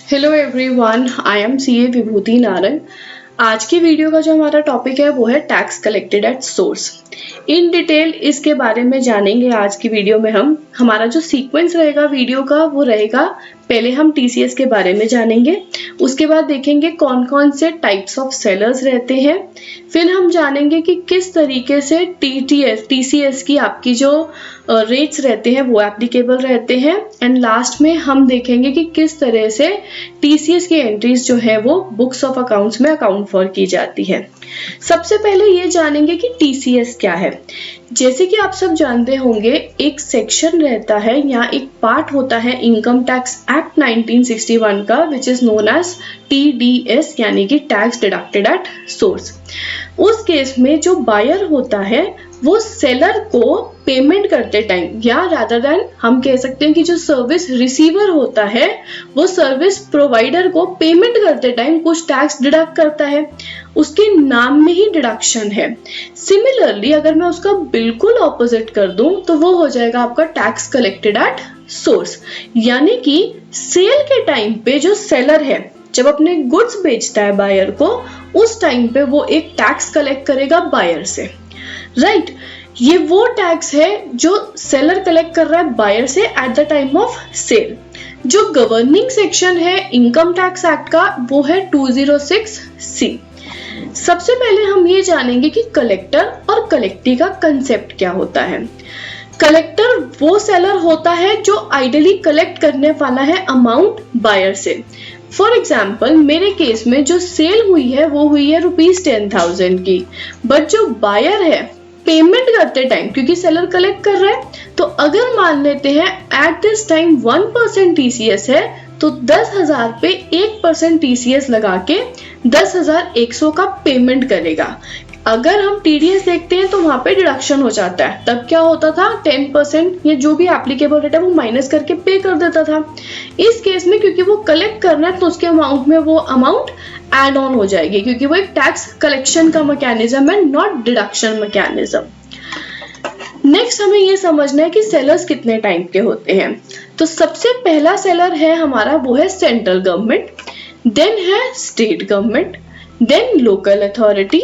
Hello everyone, I am CA Vibhuti Narang. आज की video का जो हमारा टॉपिक है वो है tax collected at source. In detail इसके बारे में जानेंगे आज की वीडियो में। हमारा जो सीक्वेंस रहेगा वीडियो का वो रहेगा, पहले हम टीसीएस के बारे में जानेंगे, उसके बाद देखेंगे कौन कौन से टाइप्स ऑफ सेलर्स रहते हैं, फिर हम जानेंगे कि किस तरीके से टीसीएस की आपकी जो रेट्स रहते हैं वो एप्लीकेबल रहते हैं, एंड लास्ट में हम देखेंगे कि किस तरह से टीसीएस की एंट्रीज जो है वो बुक्स ऑफ अकाउंट्स में अकाउंट फॉर की जाती है। सबसे पहले ये जानेंगे कि टीसीएस क्या है। जैसे कि आप सब जानते होंगे, एक सेक्शन रहता है या एक पार्ट होता है इनकम टैक्स एक्ट 1961 का, which is known as TDS, यानी कि टैक्स डिडक्टेड एट सोर्स। उस केस में जो बायर होता है वो सेलर को पेमेंट करते टाइम, या रादर देन हम कह सकते हैं कि जो सर्विस रिसीवर होता है वो सर्विस प्रोवाइडर को पेमेंट करते टाइम कुछ टैक्स डिडक्ट करता है। उसके नाम में ही डिडक्शन है। सिमिलरली अगर मैं उसका बिल्कुल ऑपोजिट कर दूं तो वो हो जाएगा आपका टैक्स कलेक्टेड एट सोर्स, यानी कि सेल के टाइम पे जो सेलर है जब अपने गुड्स बेचता है बायर को, उस टाइम पे वो एक टैक्स कलेक्ट करेगा बायर से, राइट। ये वो टैक्स है जो सेलर कलेक्ट कर रहा है बायर से at the time of sale. जो गवर्निंग सेक्शन है इनकम टैक्स एक्ट का वो है 206C। सबसे पहले हम ये जानेंगे कि कलेक्टर और कलेक्टी का कंसेप्ट क्या होता है। कलेक्टर वो सेलर होता है जो आइडियली कलेक्ट करने वाला है अमाउंट बायर से। फॉर एग्जाम्पल मेरे केस में जो सेल हुई है वो हुई है ₹10,000 की, बट जो बायर है पेमेंट करते टाइम, क्योंकि सेलर कलेक्ट कर रहा है, तो अगर मान लेते हैं एट दिस टाइम 1% टीसीएस है तो 10,000 पे 1% टीसीएस लगा के 10,100 का पेमेंट करेगा। अगर हम टीडीएस देखते हैं तो वहां पे डिडक्शन हो जाता है। तब क्या होता था, 10% या जो भी एप्लीकेबल रेट है वो माइनस करके पे कर देता था। इस केस में क्योंकि वो कलेक्ट करना है तो उसके अमाउंट में वो अमाउंट एड ऑन हो जाएगी, क्योंकि वो एक टैक्स कलेक्शन का मैकेनिज्म है, नॉट डिडक्शन मैकेनिज्म। नेक्स्ट हमें ये समझना है कि सेलर्स कितने टाइप के होते हैं। तो सबसे पहला सेलर है हमारा वो है सेंट्रल गवर्नमेंट, देन है state government, then local authority,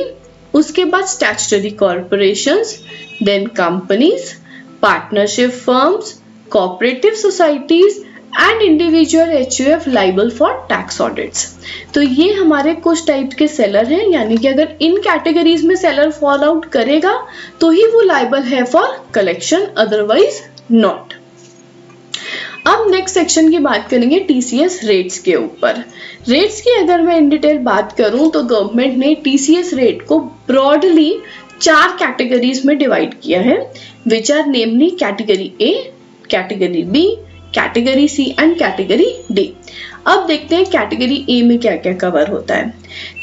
उसके बाद statutory corporations, then companies, partnership firms, cooperative societies and individual HUF liable for tax audits. तो ये हमारे कुछ टाइप के सेलर हैं, यानी कि अगर इन कैटेगरीज में सेलर फॉल आउट करेगा तो ही वो लाइबल है फॉर कलेक्शन, अदरवाइज नॉट। अब नेक्स्ट सेक्शन की बात करेंगे टीसीएस रेट्स के ऊपर। रेट्स की अगर मैं इन डिटेल बात करूं तो गवर्नमेंट ने टीसीएस रेट को ब्रॉडली 4 कैटेगरीज में डिवाइड किया है, which are namely category A, category B, category C and category D. अब देखते हैं कैटेगरी ए में क्या क्या कवर होता है।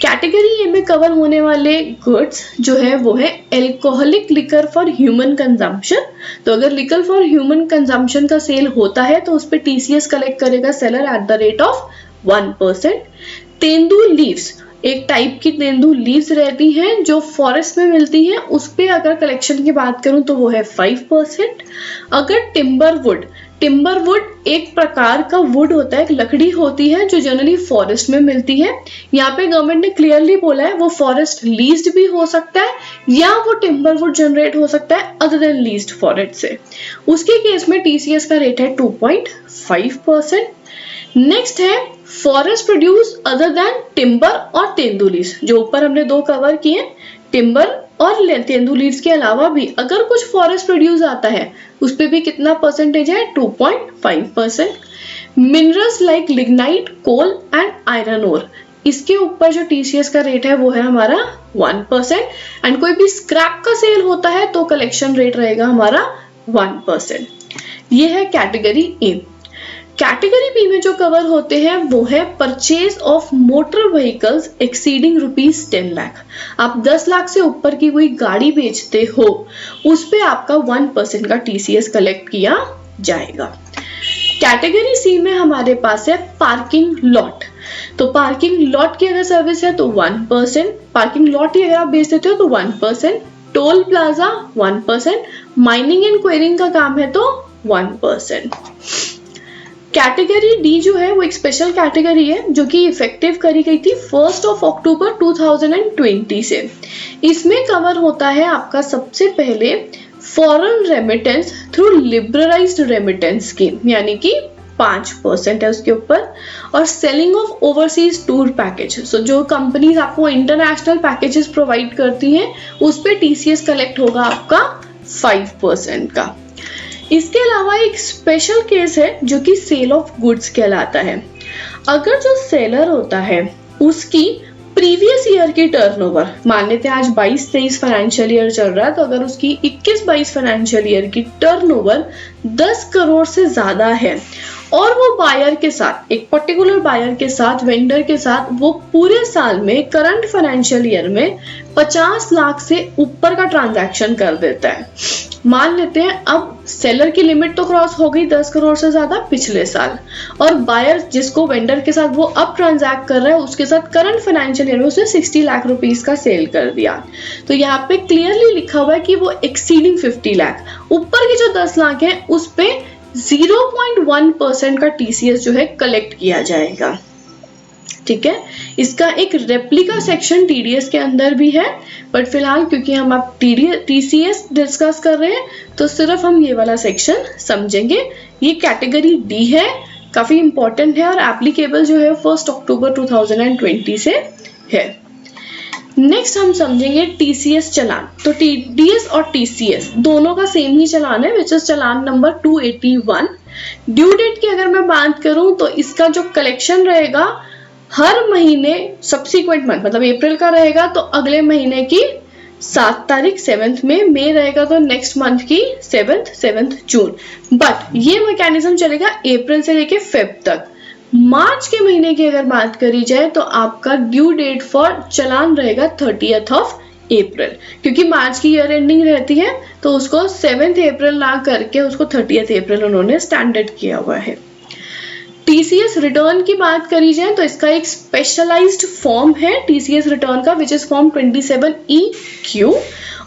कैटेगरी ए में कवर होने वाले गुड्स जो है वो है alcoholic liquor for human consumption. तो अगर लिकर फॉर ह्यूमन कंजम्पशन का सेल होता है तो उस पर टीसीएस कलेक्ट करेगा seller at the rate of 1%। Tendu leaves, एक टाइप की तेंदू लीव्स रहती हैं जो फॉरेस्ट में मिलती हैं, उस पे अगर कलेक्शन की बात करूं तो वो है 5%। अगर टिम्बर वुड एक प्रकार का वुड होता है, एक लकड़ी होती है जो जनरली फॉरेस्ट में मिलती है। यहाँ पे गवर्नमेंट ने क्लियरली बोला है वो फॉरेस्ट लीज्ड भी हो सकता है या वो टिम्बर वुड जनरेट हो सकता है अदर देन लीज्ड फॉरेस्ट से। उसके केस में टीसीएस का रेट है 2.5%। नेक्स्ट है forest produce other than timber और तेंदू लीव्स, जो ऊपर हमने 2 कवर किए। टिम्बर और तेंदू लीव्स के अलावा भी अगर कुछ फॉरेस्ट प्रोड्यूस आता है उस पे भी कितना परसेंटेज है, 2.5%। Minerals like lignite, coal and iron ore, इसके ऊपर जो टीसीएस का रेट है वो है हमारा 1%। एंड कोई भी स्क्रैप का सेल होता है तो कलेक्शन रेट रहेगा हमारा 1%। ये है कैटेगरी ए। कैटेगरी बी में जो कवर होते हैं वो है purchase of motor vehicles exceeding ₹10 lakh. आप 10 लाख से ऊपर की कोई गाड़ी बेचते हो उस पे आपका 1% का टीसीएस कलेक्ट किया जाएगा। कैटेगरी सी में हमारे पास है पार्किंग लॉट। तो पार्किंग लॉट की अगर सर्विस है तो 1%, पार्किंग लॉट ही अगर आप बेच देते हो तो 1%, toll plaza 1%, mining and quarrying का काम है तो 1%। कैटेगरी डी जो है वो एक स्पेशल कैटेगरी है जो कि इफेक्टिव करी गई थी 1 अक्टूबर 2020 से। इसमें कवर होता है आपका सबसे पहले foreign remittance through liberalised remittance scheme, यानी कि 5% है उसके ऊपर, और selling of overseas tour package. So जो कंपनीज आपको इंटरनेशनल पैकेजेस प्रोवाइड करती हैं उस पे टीसीएस कलेक्ट होगा आपका 5% का। इसके अलावा एक स्पेशल केस है जो कि सेल ऑफ गुड्स कहलाता है। अगर जो सेलर होता है उसकी प्रीवियस ईयर की टर्नओवर, मान लेते हैं आज 22-23 फाइनेंशियल ईयर चल रहा है, तो अगर उसकी 21-22 फाइनेंशियल ईयर की टर्नओवर 10 करोड़ से ज्यादा है और वो बायर के साथ, एक पर्टिकुलर बायर के साथ, वेंडर के साथ वो पूरे साल में करंट फाइनेंशियल ईयर में 50 लाख से ऊपर का ट्रांजैक्शन कर देता है। मान लेते हैं अब सेलर की लिमिट तो क्रॉस हो गई 10 करोड़ से ज्यादा पिछले साल, और बायर जिसको वेंडर के साथ वो अब ट्रांजैक्ट कर रहा है उसके साथ करंट फाइनेंशियल ईयर में उसने 60 लाख रुपीस का सेल कर दिया। तो यहाँ पे क्लियरली लिखा हुआ है कि वो एक्सीडिंग 50 लाख, ऊपर के जो 10 लाख है उस पे 0.1% का टीसीएस जो है कलेक्ट किया जाएगा। ठीक है, इसका एक रेप्लिका सेक्शन टीडीएस के अंदर भी है, बट फिलहाल क्योंकि हम अब टीसीएस डिस्कस कर रहे हैं तो सिर्फ हम ये वाला सेक्शन समझेंगे। ये कैटेगरी डी है, काफी इंपॉर्टेंट है और एप्लीकेबल जो है 1 अक्टूबर 2020 से है। नेक्स्ट हम समझेंगे टीसीएस चलान। तो टीडीएस और टीसीएस दोनों का सेम ही चलान है, which is challan number 281। Due date की अगर मैं बात करूं तो इसका जो कलेक्शन रहेगा हर महीने सब्सिक्वेंट मंथ, मतलब अप्रैल का रहेगा तो अगले महीने की 7 तारीख 7th में, मई रहेगा तो नेक्स्ट मंथ की 7th जून। बट ये मैकेनिज्म चलेगा अप्रैल से लेके फेब तक। मार्च के महीने की अगर बात करी जाए तो आपका ड्यू डेट फॉर चलान रहेगा 30th अप्रैल, क्योंकि मार्च की ईयर एंडिंग रहती है तो उसको 7th अप्रैल ना करके उसको 30th अप्रैल उन्होंने स्टैंडर्ड किया हुआ है। टीसीएस रिटर्न की बात करी जाए तो इसका एक स्पेशलाइज्ड फॉर्म है टीसीएस रिटर्न का, विच इज फॉर्म 27EQ।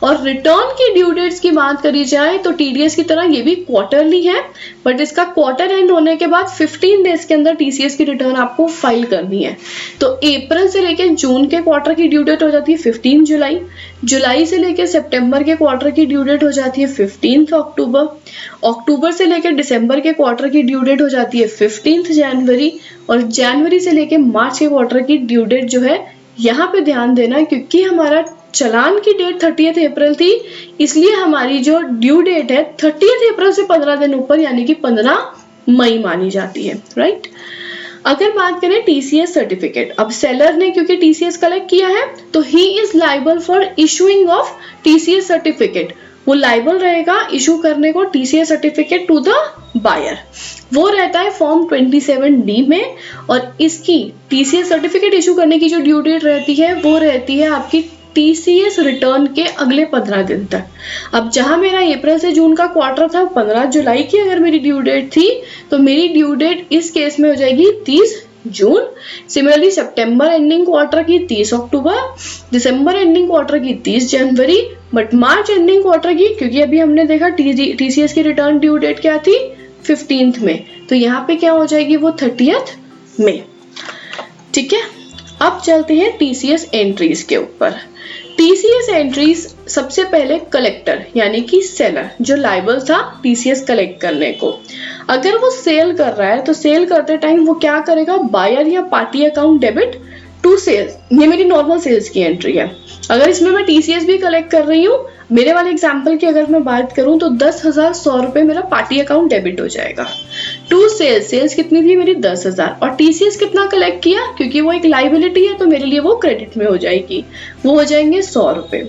और रिटर्न की ड्यू डेट्स की बात करी जाए तो टीडीएस की तरह ये भी क्वार्टरली है, बट इसका क्वार्टर एंड होने के बाद 15 डेज के अंदर टीसीएस की रिटर्न आपको फाइल करनी है। तो अप्रैल से लेके जून के क्वार्टर की ड्यू डेट हो जाती है 15 जुलाई, जुलाई से लेके सितंबर के क्वार्टर की ड्यू डेट हो जाती है 15 अक्टूबर, अक्टूबर से लेके दिसंबर के क्वार्टर की ड्यू डेट हो जाती है 15 जनवरी, और जनवरी से लेके मार्च के क्वार्टर की ड्यू डेट जो है, यहाँ पे ध्यान देना क्योंकि हमारा चलान की डेट 30th अप्रैल थी, इसलिए हमारी जो ड्यू डेट है 30th अप्रैल से 15 दिन ऊपर यानी कि 15 मई मानी जाती है, राइट। अगर बात करें टीसीएस सर्टिफिकेट, अब सेलर ने क्योंकि टीसीएस कलेक्ट किया है तो he is liable for issuing of TCS certificate. वो लाइबल रहेगा इशू करने को TCS certificate to the buyer. वो रहता है फॉर्म 27D में, और इसकी टीसीएस सर्टिफिकेट इशू करने की जो ड्यू डेट रहती है वो रहती है आपकी टीसीएस रिटर्न के अगले 15 दिन तक। अब जहां मेरा अप्रैल से जून का क्वार्टर था, 15 जुलाई की अगर मेरी ड्यू डेट थी तो मेरी ड्यू डेट इस केस में हो जाएगी 30 जून। सिमिलरली सितंबर एंडिंग क्वार्टर की 30 अक्टूबर, दिसंबर एंडिंग क्वार्टर की 30 जनवरी, बट मार्च एंडिंग क्वार्टर की, क्योंकि अभी हमने देखा टीसीएस की रिटर्न ड्यू डेट क्या थी 15th में, तो यहाँ पे क्या हो जाएगी वो 30th में। ठीक है, अब चलते हैं टीसीएस एंट्रीज के ऊपर। टीसीएस एंट्रीज सबसे पहले कलेक्टर यानी कि सेलर जो लाइबल था टीसीएस कलेक्ट करने को, अगर वो सेल कर रहा है तो सेल करते टाइम वो क्या करेगा, बायर या party account debit to sales. ये मेरी नॉर्मल सेल्स की एंट्री है। अगर इसमें मैं टीसीएस भी कलेक्ट कर रही हूँ, मेरे वाले एग्जांपल की अगर मैं बात करूं तो 10,100 रुपए मेरा पार्टी अकाउंट डेबिट हो जाएगा। टू सेल्स, सेल्स कितनी थी मेरी 10,000, और टीसीएस कितना कलेक्ट किया, क्योंकि वो एक लाइबिलिटी है तो मेरे लिए वो क्रेडिट में हो जाएगी, वो हो जाएंगे 100 रुपए।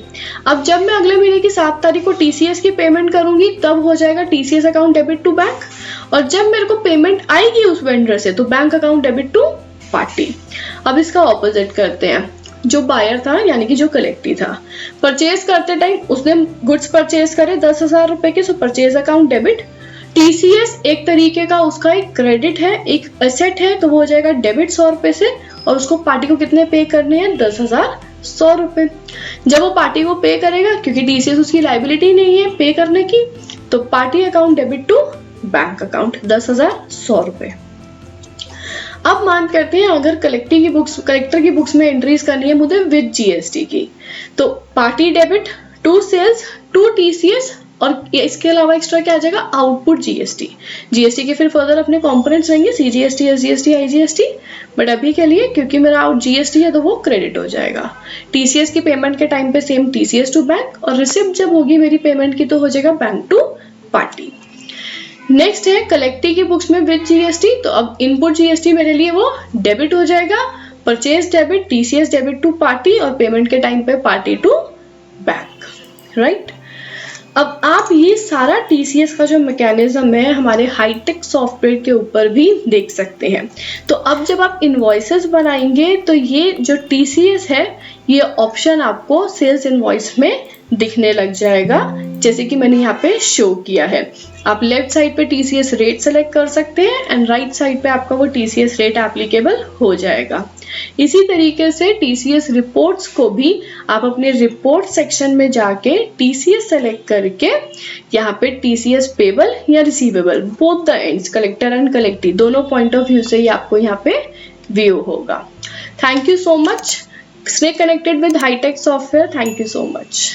अब जब मैं अगले महीने की 7 तारीख को टीसीएस की पेमेंट करूंगी तब हो जाएगा TCS account debit to bank, और जब मेरे को पेमेंट आएगी उस वेंडर से तो bank account debit to party. अब इसका ऑपोजिट करते हैं, जो बायर था यानी कि जो कलेक्टी था, परचेज करते टाइम उसने गुड्स परचेज करे 10,000 रुपए के, सो परचेज अकाउंट डेबिट। टीसीएस एक तरीके का उसका एक क्रेडिट है, एक एसेट है, तो वो हो जाएगा डेबिट 100 रुपए से, और उसको पार्टी को कितने पे करने हैं 10,100 रुपए। जब वो पार्टी को पे करेगा, क्योंकि टीसीएस उसकी लाइबिलिटी नहीं है पे करने की, तो party account debit to bank account 10,100 रुपए। अब मान करते हैं अगर कलेक्टर की बुक्स में एंट्रीज करनी है मुझे विद जीएसटी की, तो party debit to sales to TCS, और इसके अलावा एक्स्ट्रा क्या आ जाएगा, आउटपुट जीएसटी। जीएसटी के फिर फर्दर अपने कंपोनेंट्स रहेंगे, सीजीएसटी, एसजीएसटी, आईजीएसटी, बट अभी के लिए क्योंकि मेरा आउट जीएसटी है तो वो क्रेडिट हो जाएगा। टीसीएस की पेमेंट के टाइम पे सेम टीसीएस टू बैंक, और रिसिप्ट जब होगी मेरी पेमेंट की तो हो जाएगा बैंक टू पार्टी। नेक्स्ट है कलेक्टी की बुक्स में विद जीएसटी, तो अब इनपुट जीएसटी मेरे लिए वो डेबिट हो जाएगा, purchase debit, TCS debit to party, और पेमेंट के टाइम पे पार्टी टू बैंक, राइट। अब आप ये सारा टीसीएस का जो मैकेनिज्म है हमारे हाईटेक सॉफ्टवेयर के ऊपर भी देख सकते हैं। तो अब जब आप इनवॉइसेस बनाएंगे तो ये जो टीसीएस है ये ऑप्शन आपको सेल्स इनवॉइस में दिखने लग जाएगा, जैसे कि मैंने यहाँ पे शो किया है। आप लेफ्ट साइड पे टीसीएस रेट सेलेक्ट कर सकते हैं एंड राइट साइड पे आपका वो टीसीएस रेट एप्लीकेबल हो जाएगा। इसी तरीके से टीसीएस रिपोर्ट्स को भी आप अपने रिपोर्ट सेक्शन में जाके टीसीएस सेलेक्ट करके यहाँ पे टीसीएस पेबल या receivable both the ends, collector and collectee, दोनों पॉइंट ऑफ व्यू से ही आपको यहाँ पे व्यू होगा। Thank you so much. Stay connected with hitech software. Thank you so much.